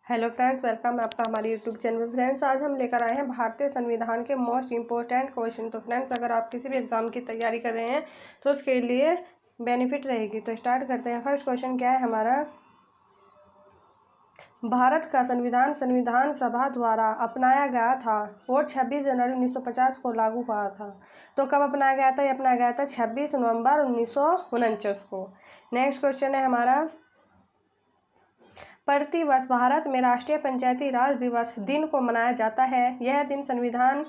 Hello friends, welcome है आपका हमारे यूट्यूब चैनल। फ्रेंड्स, आज हम लेकर आए हैं भारतीय संविधान के मोस्ट इम्पोर्टेंट क्वेश्चन। तो फ्रेंड्स, अगर आप किसी भी एग्जाम की तैयारी कर रहे हैं तो उसके लिए बेनिफिट रहेगी। तो स्टार्ट करते हैं। फर्स्ट क्वेश्चन क्या है हमारा, भारत का संविधान संविधान सभा द्वारा अपनाया गया था और 26 जनवरी 1950 को लागू हुआ था। तो कब अपनाया गया था? ये अपनाया गया था 26 नवंबर 1949 को। नेक्स्ट क्वेश्चन है हमारा, प्रतिवर्ष भारत में राष्ट्रीय पंचायती राज दिवस दिन को मनाया जाता है। यह दिन संविधान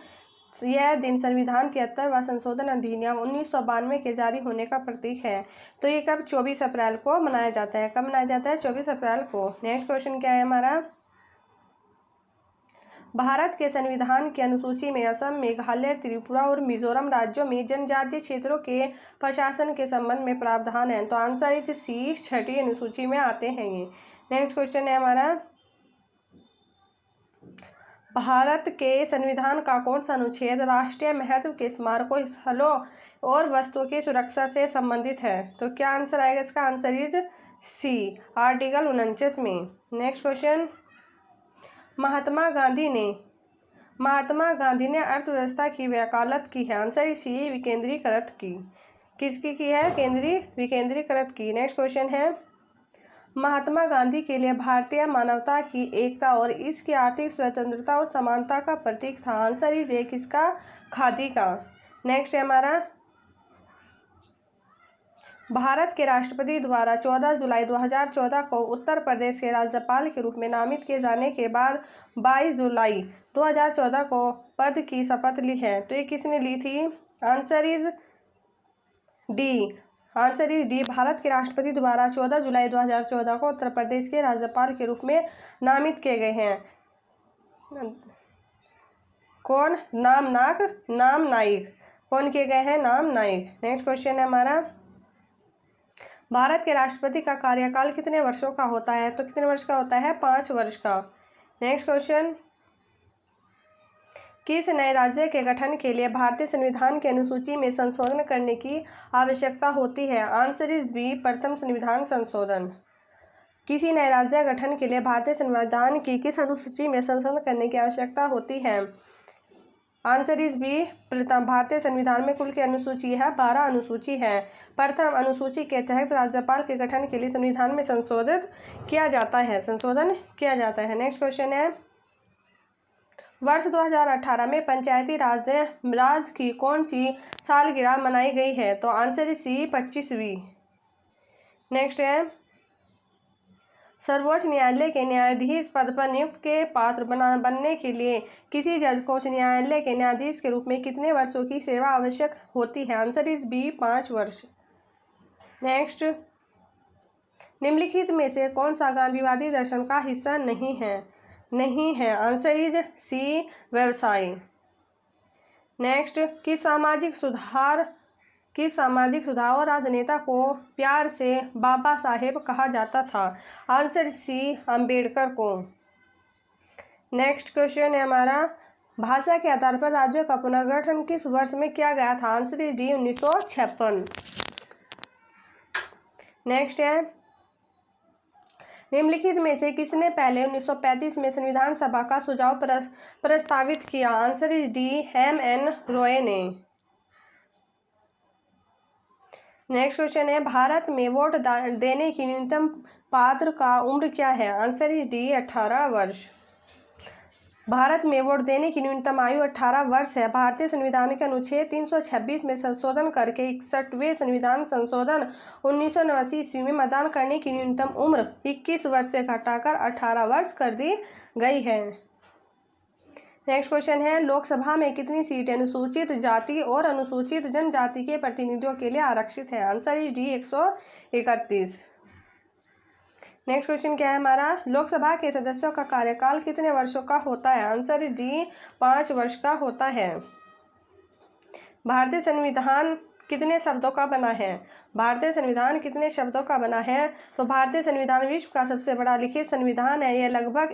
73वां संशोधन अधिनियम 1992 के जारी होने का प्रतीक है। तो ये कब? 24 अप्रैल को मनाया जाता है। कब मनाया जाता है? 24 अप्रैल को। नेक्स्ट क्वेश्चन क्या है हमारा, भारत के संविधान की अनुसूची में असम, मेघालय, त्रिपुरा और मिजोरम राज्यों में जनजातीय क्षेत्रों के प्रशासन के संबंध में प्रावधान है। तो आंसर इज सी, छठी अनुसूची में आते हैं ये। नेक्स्ट क्वेश्चन है हमारा, भारत के संविधान का कौन सा अनुच्छेद राष्ट्रीय महत्व के स्मारकों, स्थलों और वस्तुओं की सुरक्षा से संबंधित है? तो क्या आंसर आएगा इसका? आंसर इज सी, आर्टिकल 49 में। नेक्स्ट क्वेश्चन, महात्मा गांधी ने अर्थव्यवस्था की वकालत की है। आंसर इज सी, विकेंद्रीकृत की। किसकी की है? केंद्रीय विकेंद्रीकृत की। नेक्स्ट क्वेश्चन है, महात्मा गांधी के लिए भारतीय मानवता की एकता और इसकी आर्थिक स्वतंत्रता और समानता का प्रतीक था। आंसर इज ए, किसका? खादी का। नेक्स्ट है हमारा, भारत के राष्ट्रपति द्वारा 14 जुलाई 2014 को उत्तर प्रदेश के राज्यपाल के रूप में नामित किए जाने के बाद 22 जुलाई 2014 को पद की शपथ ली है। तो ये किसने ली थी? Answer is D. Answer is D, Bharat के राष्ट्रपति द्वारा 14 जुलाई 2014 को उत्तर प्रदेश के राज्यपाल के रूप में नामित किए गए हैं। कौन? नाम नाइक। कौन किए गए हैं? नाम नाइक। नेक्स्ट क्वेश्चन है हमारा, भारत के राष्ट्रपति का कार्यकाल कितने वर्षों का होता है? तो कितने वर्ष का होता है? 5 वर्ष का। नेक्स्ट क्वेश्चन, किस नए राज्य के गठन के लिए भारतीय संविधान की अनुसूची में संशोधन करने की आवश्यकता होती है? आंसर इज बी, प्रथम संविधान संशोधन। किसी नए राज्य गठन के लिए भारतीय संविधान की किस अनुसूची में संशोधन करने की आवश्यकता होती है? आंसर इज बी, प्रथम। भारतीय संविधान में कुल की अनुसूची है 12 अनुसूची है। प्रथम अनुसूची के तहत राज्यपाल के गठन के लिए संविधान में संशोधन किया जाता है। नेक्स्ट क्वेश्चन है, वर्ष 2018 में पंचायती राज की कौन सी सालगिरह मनाई गई है? तो आंसर इज सी, 25वीं। नेक्स्ट है, सर्वोच्च न्यायालय के न्यायाधीश पद पर नियुक्त के पात्र बनने के लिए किसी जज को उच्च न्यायालय के न्यायाधीश के रूप में कितने वर्षों की सेवा आवश्यक होती है? आंसर इज बी, 5 वर्ष। नेक्स्ट, निम्नलिखित में से कौन सा गांधीवादी दर्शन का हिस्सा नहीं है? आंसर इज सी, व्यवसाय। नेक्स्ट, किस सामाजिक सुधार राजनेता को प्यार से बाबा साहेब कहा जाता था? आंसर सी, अंबेडकर को। नेक्स्ट क्वेश्चन है हमारा, भाषा के आधार पर राज्यों का पुनर्गठन किस वर्ष में किया गया था? Answer is D, 1956। नेक्स्ट है, निम्नलिखित में से किसने पहले 1935 में संविधान सभा का सुझाव प्रस्तावित किया? Answer is D, M N. Roy ने। नेक्स्ट क्वेश्चन है, भारत में वोट देने की न्यूनतम पात्र का उम्र क्या है? आंसर इज डी, 18 वर्ष। भारत में वोट देने की न्यूनतम आयु 18 वर्ष है। भारतीय संविधान के अनुच्छेद 326 में संशोधन करके 61वें संविधान संशोधन 1989 ईस्वी में मतदान करने की न्यूनतम उम्र 21 वर्ष से घटाकर 18 वर्ष कर दी गई है। नेक्स्ट क्वेश्चन है, लोकसभा में कितनी सीटें अनुसूचित जाति और अनुसूचित जनजाति के प्रतिनिधियों के लिए आरक्षित है? Answer is D, 131। Next question क्या है हमारा, लोकसभा के सदस्यों का कार्यकाल कितने वर्षों का होता है? आंसर इज डी, 5 वर्ष का होता है। भारतीय संविधान कितने शब्दों का बना है? भारतीय संविधान कितने शब्दों का बना है? तो भारतीय संविधान विश्व का सबसे बड़ा लिखित संविधान है। यह लगभग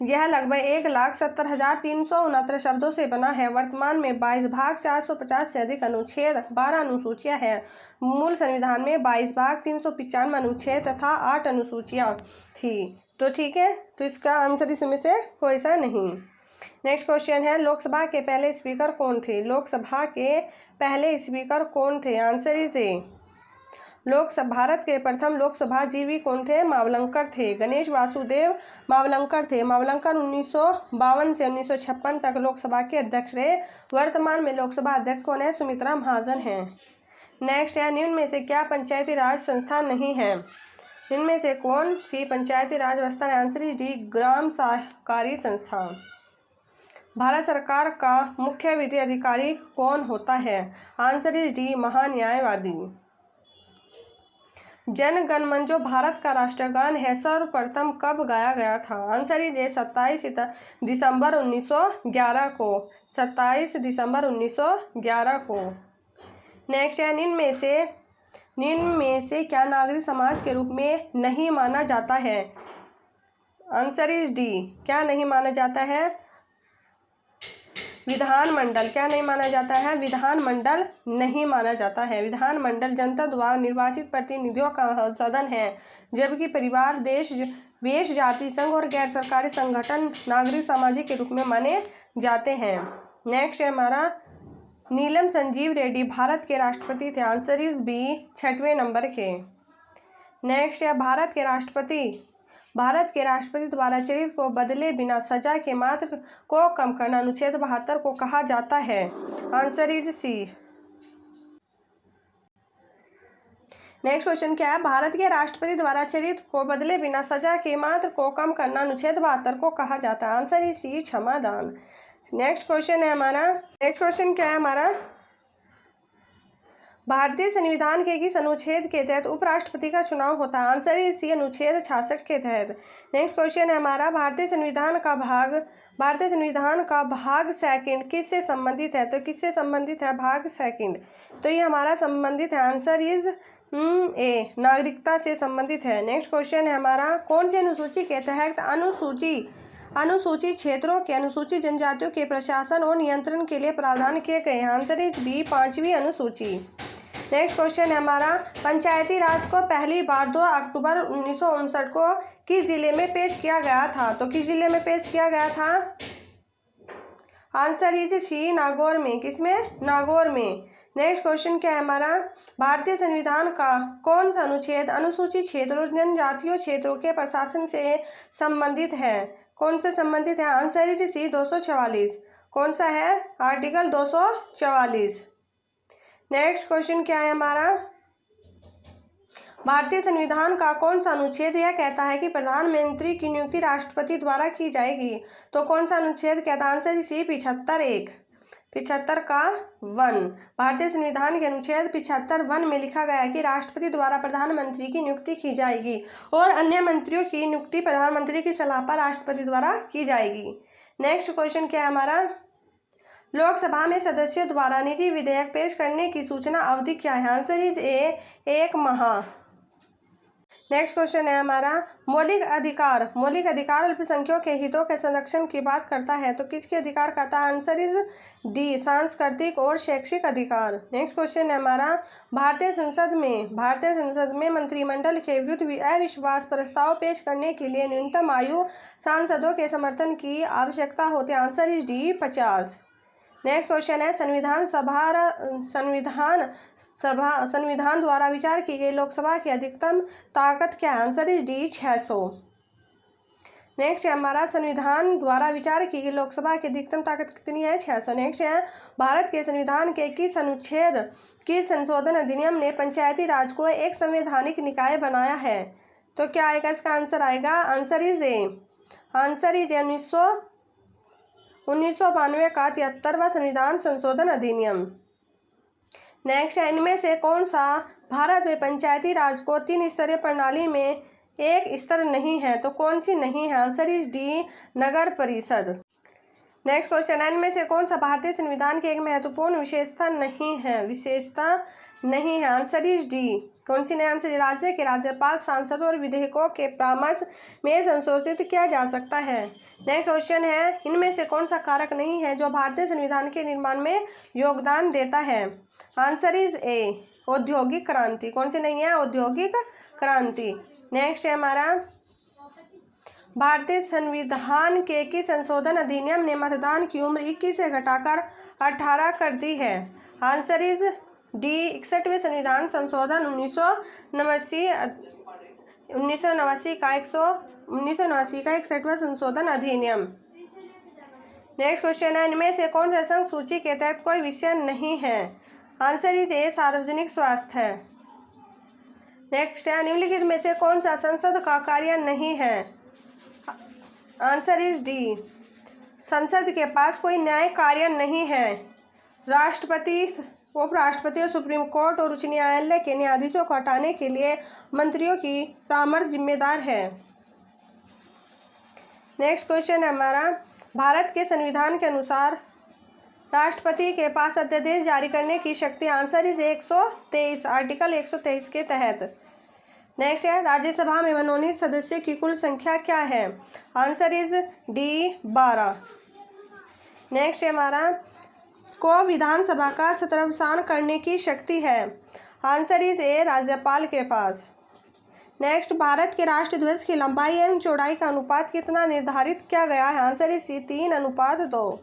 यह लगभग 1,70,369 शब्दों से बना है। वर्तमान में 22 भाग, 450 से अधिक अनुच्छेद, 12 अनुसूचियां हैं। मूल संविधान में 22 भाग, 395 अनुच्छेद तथा 8 अनुसूचियां थी। तो ठीक है, तो इसका आंसर इसमें से कोई सा नहीं। नेक्स्ट क्वेश्चन है, लोकसभा के पहले स्पीकर कौन थे? लोकसभा के पहले स्पीकर कौन थे? Answer is a. भारत के प्रथम लोकसभा जीवी कौन थे? मावलंकर थे। गणेश वासुदेव मावलंकर थे। मावलंकर 1952 से 1956 तक लोकसभा के अध्यक्ष रहे। वर्तमान में लोकसभा अध्यक्ष कौन है? सुमित्रा महाजन हैं। नेक्स्ट है, निम्न में से क्या पंचायती राज संस्था नहीं है? इनमें से कौन सी पंचायती राज व्यवस्था है? आंसर इज डी, ग्राम सहकारी संस्था। भारत सरकार का मुख्य विधि अधिकारी कौन होता है? आंसर इज डी, महान्यायवादी। जन गण मन जो भारत का राष्ट्रगान है सर्वप्रथम कब गाया गया था? आंसर इज ए, 27 दिसंबर 1911 को। 27 दिसंबर 1911 को। नेक्स्ट है, निम्न में से क्या नागरिक समाज के रूप में नहीं माना जाता है? आंसर इज डी, क्या नहीं माना जाता है? विधानमंडल। क्या नहीं माना जाता है? विधानमंडल नहीं माना जाता है। विधानमंडल जनता द्वारा निर्वाचित प्रतिनिधियों का सदन है, जबकि परिवार, देश, वेश, जाति संघ और गैर सरकारी संगठन नागरिक सामाजिक के रूप में माने जाते हैं। नेक्स्ट है हमारा, नीलम संजीव रेड्डी भारत के राष्ट्रपति थे। आंसर इज बी, 6वें नंबर के। नेक्स्ट है, भारत के राष्ट्रपति द्वारा चरित्र को बदले बिना सजा के मात्र को कम करना अनुच्छेद 72 को कहा जाता है। Answer is C. Next question क्या है? भारत के राष्ट्रपति द्वारा चरित्र को बदले बिना सजा के मात्र को कम करना अनुच्छेद 72 को कहा जाता है। आंसर इज सी, क्षमादान। नेक्स्ट क्वेश्चन क्या है हमारा? भारतीय संविधान के किस अनुच्छेद के तहत उपराष्ट्रपति का चुनाव होता है? आंसर इज सी, अनुच्छेद 66 के तहत। नेक्स्ट क्वेश्चन है हमारा, भारतीय संविधान का भाग सेकंड किससे संबंधित है? तो किससे संबंधित है भाग सेकंड? तो ये हमारा संबंधित है। आंसर इज ए, नागरिकता से संबंधित है। नेक्स्ट क्वेश्चन है हमारा, कौन सी अनुसूची के तहत अनुसूचित क्षेत्रों के अनुसूचित जनजातियों के प्रशासन और नियंत्रण के लिए प्रावधान किए गए हैं? आंसर इज बी, 5वीं अनुसूची। नेक्स्ट क्वेश्चन है हमारा, पंचायती राज को पहली बार 2 अक्टूबर 1959 को किस जिले में पेश किया गया था? तो किस जिले में पेश किया गया था? आंसर इज सी, नागौर में। किसमें? नागौर में। नेक्स्ट क्वेश्चन क्या है हमारा, भारतीय संविधान का कौन सा अनुच्छेद अनुसूचित क्षेत्रों जनजातीय क्षेत्रों के प्रशासन से संबंधित है? कौन से संबंधित है? Answer is C, 244। कौन सा है? आर्टिकल 244। नेक्स्ट क्वेश्चन क्या है हमारा, भारतीय संविधान का कौन सा अनुच्छेद यह कहता है कि प्रधानमंत्री की नियुक्ति राष्ट्रपति द्वारा की जाएगी? तो कौन सा अनुच्छेद कहता है? आंसर सी, 75 का 1। भारतीय संविधान के अनुच्छेद 75(1) में लिखा गया है कि राष्ट्रपति द्वारा प्रधानमंत्री की नियुक्ति की जाएगी और अन्य मंत्रियों की नियुक्ति प्रधानमंत्री की सलाह पर राष्ट्रपति द्वारा की जाएगी। नेक्स्ट क्वेश्चन क्या है हमारा, लोकसभा में सदस्यों द्वारा निजी विधेयक पेश करने की सूचना अवधि क्या है? आंसर इज ए, 1 माह। नेक्स्ट क्वेश्चन है हमारा, मौलिक अधिकार अल्पसंख्यकों के हितों के संरक्षण की बात करता है, तो किसके अधिकार करता है? आंसर इज डी, सांस्कृतिक और शैक्षिक अधिकार। नेक्स्ट क्वेश्चन है हमारा, भारतीय संसद में मंत्रिमंडल के विरुद्ध अविश्वास प्रस्ताव पेश करने के लिए न्यूनतम आयु सांसदों के समर्थन की आवश्यकता होती है? Answer is D, 50। Next question है, संविधान द्वारा विचार की गई लोकसभा की अधिकतम ताकत क्या है? Answer is D, 600। नेक्स्ट है हमारा, संविधान द्वारा विचार की गई लोकसभा की अधिकतम ताकत कितनी है? 600। नेक्स्ट है, भारत के संविधान के किस अनुच्छेद की संशोधन अधिनियम ने पंचायती राज को एक संवैधानिक निकाय बनाया है? तो क्या आएगा इसका आंसर? आएगा आंसर इज ए, 1992 का 73वां संविधान संशोधन अधिनियम। नेक्स्ट है, इनमें से कौन सा भारत में पंचायती राज को 3 स्तरीय प्रणाली में एक स्तर नहीं है? तो कौन सी नहीं है? आंसर इज डी, नगर परिषद। नेक्स्ट क्वेश्चन है, इनमें से कौन सा भारतीय संविधान की एक महत्वपूर्ण विशेषता नहीं है? आंसर इज डी, कौन सी? नहीं, आंसर राज्य के राज्यपाल, सांसदों और विधेयकों के परामर्श में संशोधित किया जा सकता है। नेक्स्ट क्वेश्चन है, इनमें से कौन सा कारक नहीं है जो भारतीय संविधान के निर्माण में योगदान देता है? आंसर इज ए, औद्योगिक क्रांति। कौन सी नहीं है? औद्योगिक क्रांति। नेक्स्ट है हमारा, भारतीय संविधान के किस संशोधन अधिनियम ने मतदान की उम्र 21 से घटाकर 18 कर दी है? आंसर इज डी, 61वें संविधान संशोधन 1989 का 61वां संशोधन अधिनियम। नेक्स्ट क्वेश्चन है, इनमें से कौन सा संघ सूची के तहत कोई विषय नहीं है? आंसर इज ए, सार्वजनिक स्वास्थ्य है। नेक्स्ट है, निम्नलिखित में से कौन सा संसद का कार्य नहीं है? आंसर इज डी, संसद के पास कोई न्याय कार्य नहीं है। राष्ट्रपति, उपराष्ट्रपति और सुप्रीम कोर्ट और उच्च न्यायालय के न्यायाधीशों को हटाने के लिए मंत्रियों की परामर्श जिम्मेदार है। नेक्स्ट क्वेश्चन है हमारा, भारत के संविधान के अनुसार राष्ट्रपति के पास अध्यादेश जारी करने की शक्ति? आंसर इज 123, आर्टिकल 123 के तहत। नेक्स्ट है, राज्यसभा में मनोनीत सदस्यों की कुल संख्या क्या है? Answer is D, 12। नेक्स्ट है हमारा, को विधानसभा का सत्रावसान करने की शक्ति है? आंसर इज ए, राज्यपाल के पास। नेक्स्ट, भारत के राष्ट्रीय ध्वज की लंबाई एवं चौड़ाई का अनुपात कितना निर्धारित किया गया है? Answer is C, 3:2।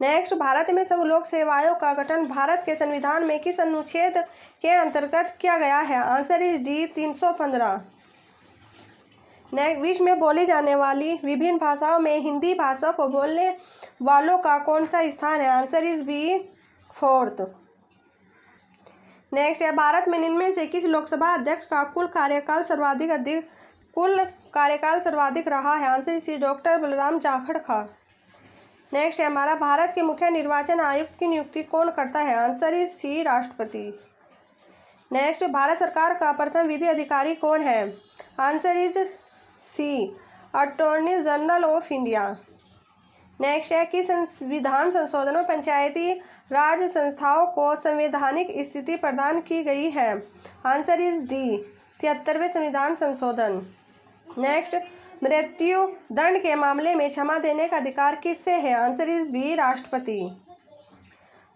Next, Bharat में संघ लोक सेवाओं का गठन भारत के संविधान में किस अनुच्छेद के अंतर्गत किया गया है? Answer is D, 315। नेक्स्ट, विश्व में बोली जाने वाली विभिन्न भाषाओं में हिंदी भाषा को बोलने वालों का कौन सा स्थान है? Answer is B, 4th। Next है, भारत में इनमें से किस लोकसभा अध्यक्ष का कुल कार्यकाल सर्वाधिक रहा है? Answer C, doctor Balram Jakhar का। नेक्स्ट है हमारा, भारत के मुख्य निर्वाचन आयुक्त की नियुक्ति कौन करता है? आंसर इज सी, राष्ट्रपति। नेक्स्ट, भारत सरकार का प्रथम विधि अधिकारी कौन है? Answer is C, attorney general of India. Next है, किस संविधान संशोधन में पंचायती राज संस्थाओं को संवैधानिक स्थिति प्रदान की गई है? आंसर इज डी, 73वें संविधान संशोधन। नेक्स्ट, मृत्यु दंड के मामले में क्षमा देने का अधिकार किससे है? आंसर इज बी, राष्ट्रपति।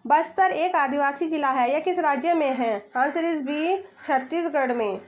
बस्तर एक आदिवासी जिला है, यह किस राज्य में है? आंसर इज बी, छत्तीसगढ़ में।